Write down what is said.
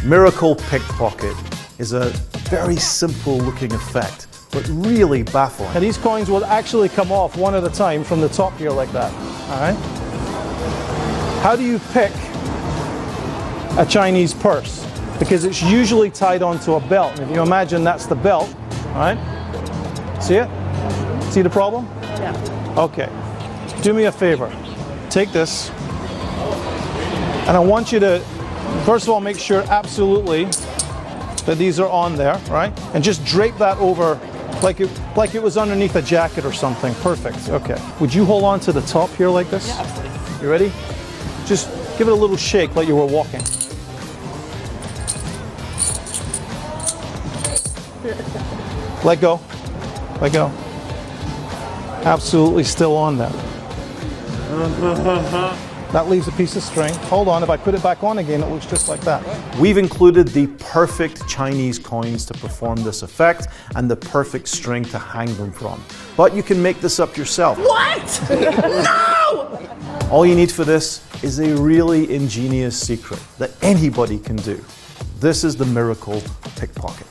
Miracle Pickpocket is a very simple looking effect, but really baffling. And these coins will actually come off one at a time from the top here like that. All right? How do you pick a Chinese purse? Because it's usually tied onto a belt. And if you imagine that's the belt, all right? See it? See the problem? Yeah. Okay. Do me a favor. Take this. And I want you to, first of all, make sure absolutely that these are on there, right? And just drape that over like it was underneath a jacket or something. Perfect. Okay. Would you hold on to the top here like this? Yeah, absolutely. You ready? Just give it a little shake like you were walking. Let go. Let go. Absolutely still on there. That leaves a piece of string. Hold on, if I put it back on again, it looks just like that. We've included the perfect Chinese coins to perform this effect and the perfect string to hang them from. But you can make this up yourself. What? No! All you need for this is a really ingenious secret that anybody can do. This is the Miracle Pickpocket.